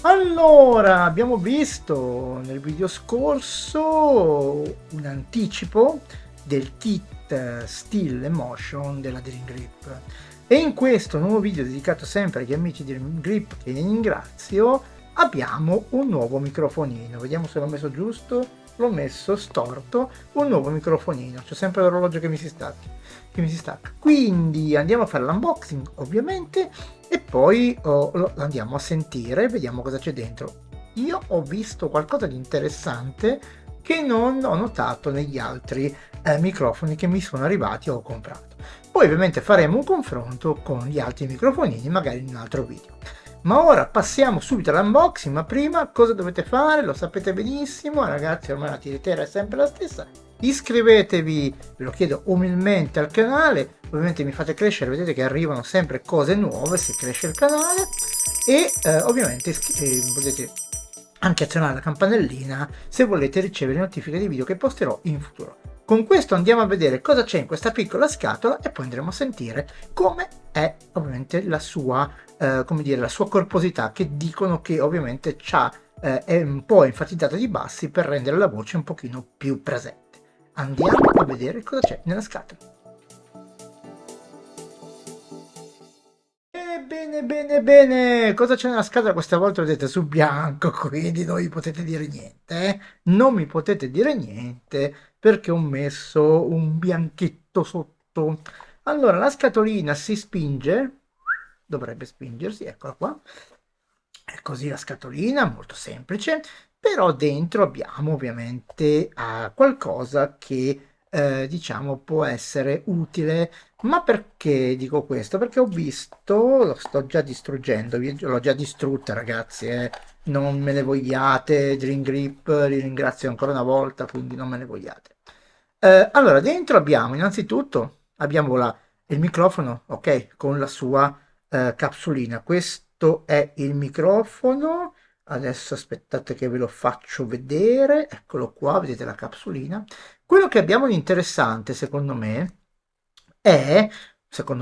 Allora, abbiamo visto nel video scorso un anticipo del kit Still Emotion della Dream Grip e in questo nuovo video dedicato sempre agli amici di Dream Grip che li ringrazio abbiamo un nuovo microfonino. Vediamo se l'ho messo giusto. L'ho messo storto, un nuovo microfonino. C'è sempre l'orologio che mi si stacca. Quindi andiamo a fare l'unboxing ovviamente e poi lo andiamo a sentire, vediamo cosa c'è dentro. Io ho visto qualcosa di interessante che non ho notato negli altri microfoni che mi sono arrivati o ho comprato. Poi ovviamente faremo un confronto con gli altri microfonini magari in un altro video. Ma ora passiamo subito all'unboxing, ma prima cosa dovete fare? Lo sapete benissimo, ragazzi, ormai la tiritera è sempre la stessa. Iscrivetevi, ve lo chiedo umilmente, al canale, ovviamente mi fate crescere, vedete che arrivano sempre cose nuove, si cresce il canale e ovviamente potete anche azionare la campanellina se volete ricevere notifiche di video che posterò in futuro. Con questo andiamo a vedere cosa c'è in questa piccola scatola e poi andremo a sentire come è ovviamente la sua, come dire, la sua corposità, che dicono che ovviamente è un po' enfatizzata di bassi per rendere la voce un pochino più presente. Andiamo a vedere cosa c'è nella scatola. Bene, cosa c'è nella scatola questa volta? Vedete su bianco, quindi non mi potete dire niente, non mi potete dire niente perché ho messo un bianchetto sotto. Allora, la scatolina si spinge, dovrebbe spingersi, eccola qua, è così la scatolina, molto semplice, però dentro abbiamo ovviamente qualcosa che diciamo può essere utile. Ma perché dico questo? Perché ho visto, lo sto già distruggendo, l'ho già distrutta ragazzi, non me ne vogliate, Dream Grip, li ringrazio ancora una volta, quindi non me ne vogliate. Allora, dentro abbiamo innanzitutto, abbiamo il microfono, ok, con la sua capsulina. Questo è il microfono, adesso aspettate che ve lo faccio vedere, eccolo qua, vedete la capsulina. Quello che abbiamo di interessante, è, secondo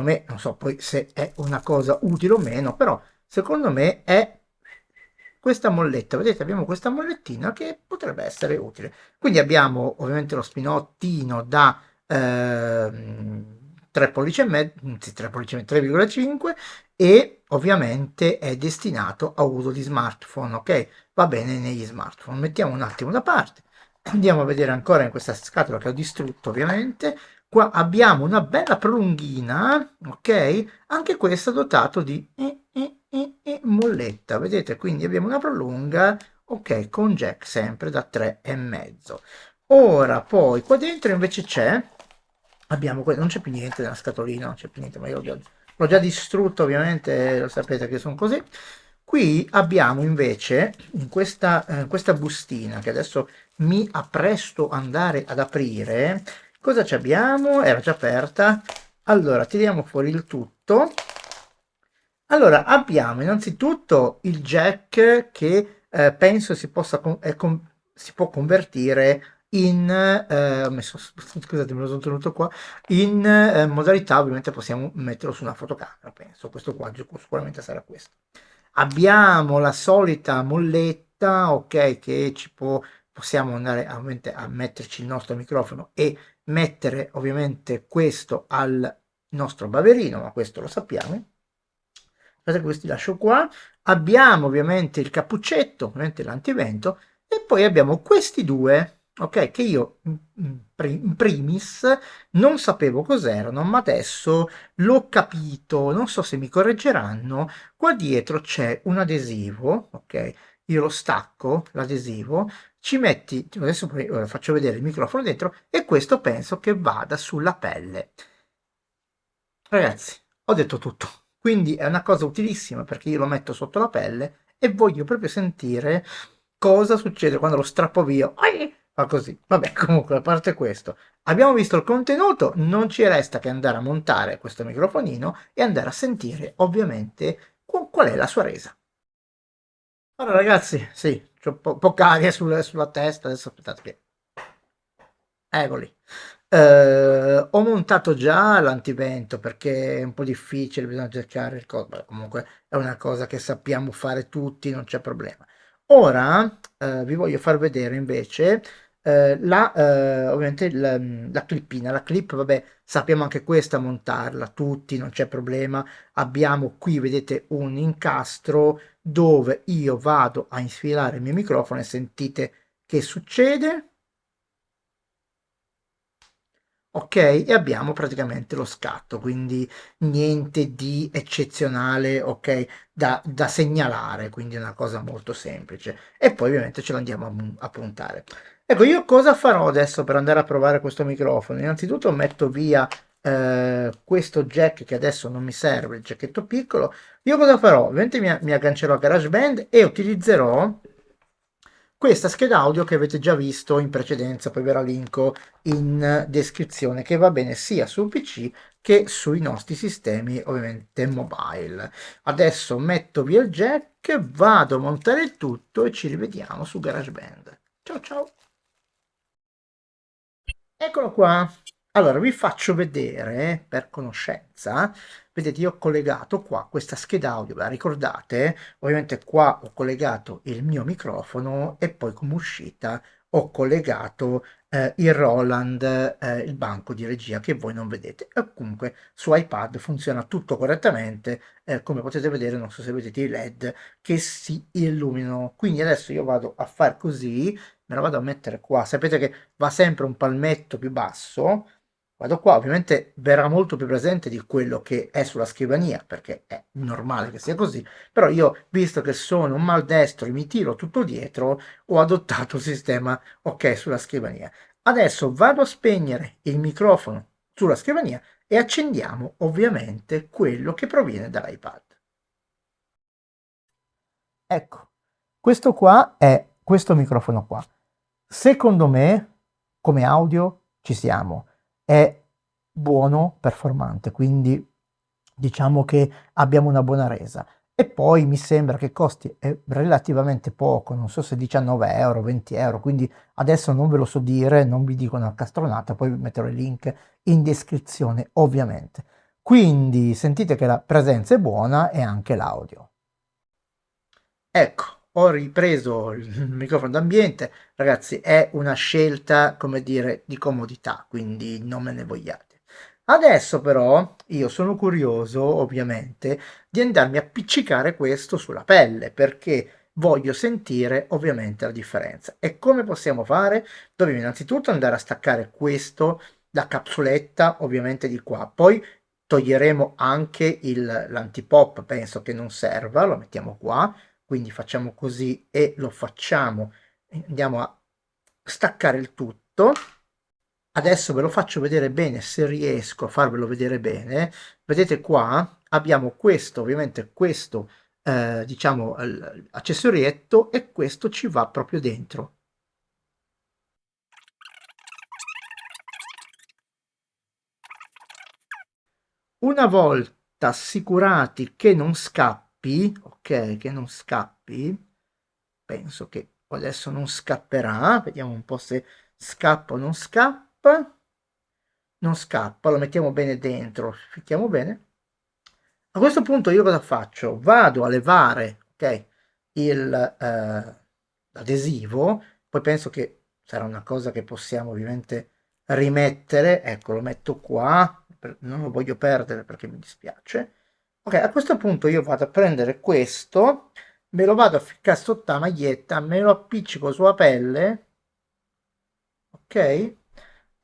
me, non so poi se è una cosa utile o meno, però secondo me è questa molletta. Vedete, abbiamo questa mollettina che potrebbe essere utile. Quindi abbiamo ovviamente lo spinottino da 3 pollici e mezzo, sì, 3 pollici e 3,5 e ovviamente è destinato a uso di smartphone, ok? Va bene negli smartphone. Mettiamo un attimo da parte. Andiamo a vedere ancora in questa scatola che ho distrutto ovviamente. Qua abbiamo una bella prolunghina, ok? Anche questa dotato di molletta, vedete? Quindi abbiamo una prolunga, ok, con jack sempre da 3,5. Ora, poi, qua dentro invece abbiamo, non c'è più niente nella scatolina, non c'è più niente, ma io l'ho già distrutto, ovviamente, lo sapete che sono così. Qui abbiamo invece in questa bustina che adesso mi appresto ad andare ad aprire. Cosa ci abbiamo? Era già aperta. Allora, tiriamo fuori il tutto. Allora, abbiamo innanzitutto il jack che penso si può convertire in, scusate, me lo sono tenuto qua, in modalità, ovviamente possiamo metterlo su una fotocamera, penso, questo qua sicuramente sarà questo. Abbiamo la solita molletta, ok, che possiamo andare ovviamente a metterci il nostro microfono e mettere ovviamente questo al nostro baverino, ma questo lo sappiamo. Aspetta, questi lascio qua. Abbiamo ovviamente il cappuccetto, ovviamente l'antivento, e poi abbiamo questi due, ok, che io in primis non sapevo cos'erano, ma adesso l'ho capito, non so se mi correggeranno. Qua dietro c'è un adesivo, ok, io lo stacco, l'adesivo, ci metti, adesso poi faccio vedere il microfono dentro, e questo penso che vada sulla pelle. Ragazzi, ho detto tutto. Quindi è una cosa utilissima perché io lo metto sotto la pelle e voglio proprio sentire cosa succede quando lo strappo via. Fa così. Vabbè, comunque, a parte questo, abbiamo visto il contenuto, non ci resta che andare a montare questo microfonino e andare a sentire ovviamente qual è la sua resa. Allora ragazzi, sì, c'ho poca aria sulla testa, adesso aspettate che... Eccoli. Ho montato già l'antivento perché è un po' difficile, bisogna cercare il coso, comunque è una cosa che sappiamo fare tutti, non c'è problema. Ora vi voglio far vedere invece ovviamente la clippina. La clip, vabbè, sappiamo anche questa montarla tutti, non c'è problema. Abbiamo qui, vedete, un incastro dove io vado a infilare il mio microfono e sentite che succede. Ok, e abbiamo praticamente lo scatto, quindi niente di eccezionale, ok, da segnalare, quindi è una cosa molto semplice. E poi ovviamente ce lo andiamo a puntare. Ecco, io cosa farò adesso per andare a provare questo microfono? Innanzitutto metto via questo jack che adesso non mi serve, il jacchetto piccolo. Io cosa farò? Ovviamente mi aggancerò a GarageBand e utilizzerò questa scheda audio che avete già visto in precedenza, poi ve la linko in descrizione, che va bene sia sul PC che sui nostri sistemi ovviamente mobile. Adesso metto via il jack, vado a montare il tutto e ci rivediamo su GarageBand. Ciao ciao! Eccolo qua. Allora, vi faccio vedere per conoscenza. Vedete, io ho collegato qua questa scheda audio, ve la ricordate? Ovviamente qua ho collegato il mio microfono e poi come uscita ho collegato il Roland, il banco di regia che voi non vedete. E comunque su iPad funziona tutto correttamente, come potete vedere, non so se vedete i LED che si illuminano. Quindi adesso io vado a fare così, me la vado a mettere qua. Sapete che va sempre un palmetto più basso. Vado qua, ovviamente verrà molto più presente di quello che è sulla scrivania, perché è normale che sia così, però io, visto che sono un maldestro e mi tiro tutto dietro, ho adottato il sistema ok sulla scrivania. Adesso vado a spegnere il microfono sulla scrivania e accendiamo ovviamente quello che proviene dall'iPad. Ecco, questo qua è questo microfono qua. Secondo me, come audio, ci siamo. È buono, performante, quindi diciamo che abbiamo una buona resa. E poi mi sembra che costi relativamente poco, non so se 19 euro, 20 euro, quindi adesso non ve lo so dire, non vi dico una castronata, poi vi metterò il link in descrizione, ovviamente. Quindi sentite che la presenza è buona e anche l'audio. Ecco, ho ripreso il microfono d'ambiente, ragazzi, è una scelta, come dire, di comodità, quindi non me ne vogliate. Adesso però io sono curioso, ovviamente, di andarmi a appiccicare questo sulla pelle, perché voglio sentire ovviamente la differenza. E come possiamo fare? Dobbiamo innanzitutto andare a staccare questo, la capsuletta, ovviamente di qua, poi toglieremo anche l'antipop, penso che non serva, lo mettiamo qua, quindi facciamo così e lo facciamo, andiamo a staccare il tutto. Adesso ve lo faccio vedere bene, se riesco a farvelo vedere bene. Vedete qua abbiamo questo, ovviamente questo, diciamo, accessorietto e questo ci va proprio dentro. Una volta assicurati che non scappi, ok, che non scappi, penso che adesso non scapperà, vediamo un po' se scappa o non scappa. Non scappa, lo mettiamo bene dentro, ficchiamo bene. A questo punto io cosa faccio? Vado a levare, ok, l'adesivo, poi penso che sarà una cosa che possiamo ovviamente rimettere, ecco, lo metto qua, non lo voglio perdere perché mi dispiace. Ok, a questo punto io vado a prendere questo, me lo vado a ficcare sotto la maglietta, me lo appiccico sulla pelle, ok?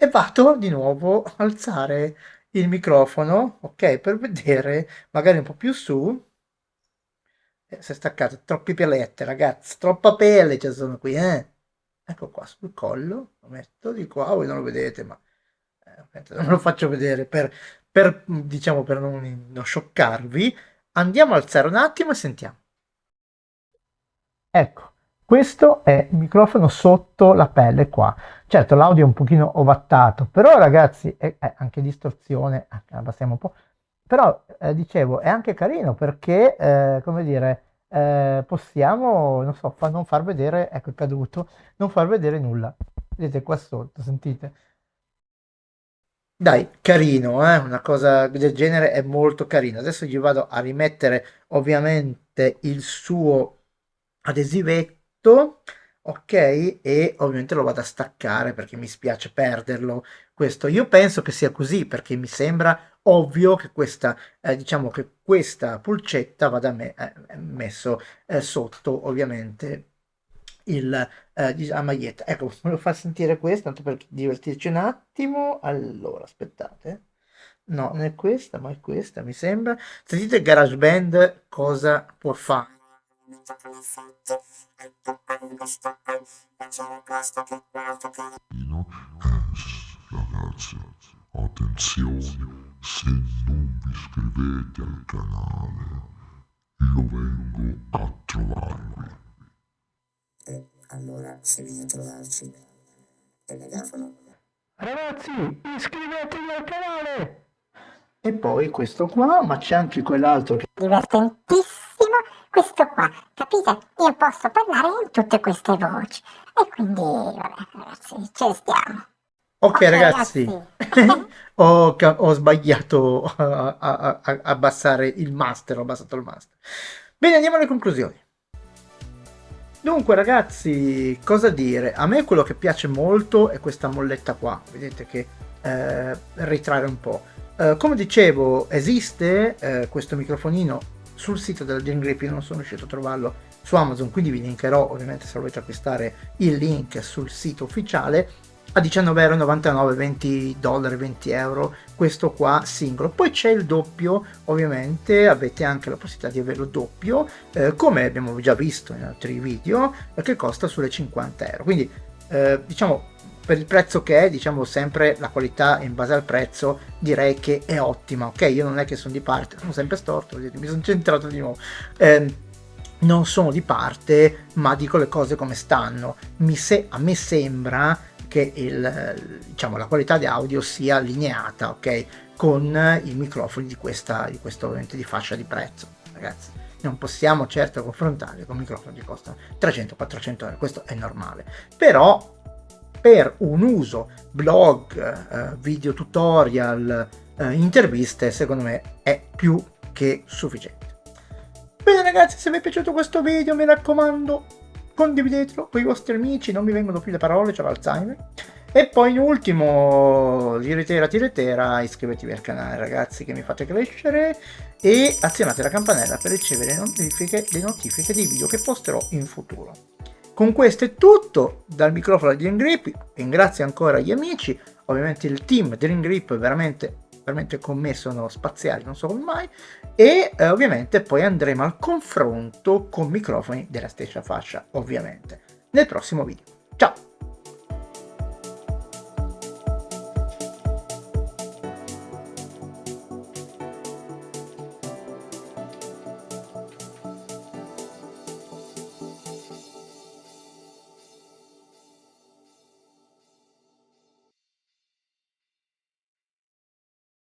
E vado di nuovo a alzare il microfono, ok? Per vedere magari un po' più su. Si è staccato, troppi pelette, ragazzi, troppa pelle ci sono qui, eh? Ecco qua sul collo, lo metto di qua, voi non lo vedete, ma aspetta, non lo faccio vedere diciamo, per non scioccarvi. Andiamo a alzare un attimo e sentiamo. Ecco, questo è il microfono sotto la pelle qua. Certo, l'audio è un pochino ovattato, però ragazzi, è anche distorsione, abbassiamo un po'. Però, dicevo, è anche carino perché, come dire, possiamo, non so, non far vedere, ecco è caduto, non far vedere nulla. Vedete qua sotto, sentite? Dai, carino, una cosa del genere è molto carino. Adesso gli vado a rimettere ovviamente il suo adesivetto, ok? E ovviamente lo vado a staccare perché mi spiace perderlo. Questo io penso che sia così perché mi sembra ovvio che questa, diciamo che questa pulcetta vada messo sotto ovviamente la maglietta. Ecco, me lo fa sentire questo, tanto per divertirci un attimo. Allora, aspettate. No, non è questa, ma è questa, mi sembra. Sentite GarageBand cosa può fare. Ragazzi, attenzione, se non vi iscrivete al canale, io vengo a trovarvi. E allora, se viene a trovarci il megafono, Ragazzi, iscrivetevi al canale! E poi questo qua, ma c'è anche quell'altro che... Divertentissimo questo qua, capite? Io posso parlare in tutte queste voci e quindi, vabbè, ragazzi, ce ne stiamo. Ok, ragazzi, ragazzi. ho sbagliato a abbassare il master, ho abbassato il master. Bene, andiamo alle conclusioni. Dunque, ragazzi, cosa dire? A me quello che piace molto è questa molletta qua, vedete che ritrae un po'. Come dicevo, esiste questo microfonino sul sito della Dream Grip, io non sono riuscito a trovarlo su Amazon, quindi vi linkerò ovviamente se volete acquistare il link sul sito ufficiale a 19,99€, 20 dollari, 20 euro, questo qua singolo. Poi c'è il doppio, ovviamente avete anche la possibilità di averlo doppio, come abbiamo già visto in altri video, che costa sulle 50 euro. Quindi diciamo per il prezzo che è, diciamo sempre la qualità in base al prezzo direi che è ottima, ok? Io non è che sono di parte, sono sempre storto, vedete, mi sono centrato di nuovo. Non sono di parte, ma dico le cose come stanno. A me sembra che diciamo, la qualità di audio sia allineata, ok? Con i microfoni di questo ovviamente di fascia di prezzo, ragazzi. Non possiamo certo confrontare con microfoni che costano 300-400 euro, questo è normale. Però per un uso blog, video tutorial, interviste, secondo me è più che sufficiente. Bene ragazzi, se vi è piaciuto questo video mi raccomando condividetelo con i vostri amici, non mi vengono più le parole, c'ho l'Alzheimer. E poi in ultimo, tiretera, iscrivetevi al canale ragazzi che mi fate crescere e azionate la campanella per ricevere le notifiche dei video che posterò in futuro. Con questo è tutto dal microfono di Dream Grip, ringrazio ancora gli amici, ovviamente il team Dream Grip veramente con me sono spaziali, non so come mai, e ovviamente poi andremo al confronto con microfoni della stessa fascia, ovviamente, nel prossimo video. Ciao!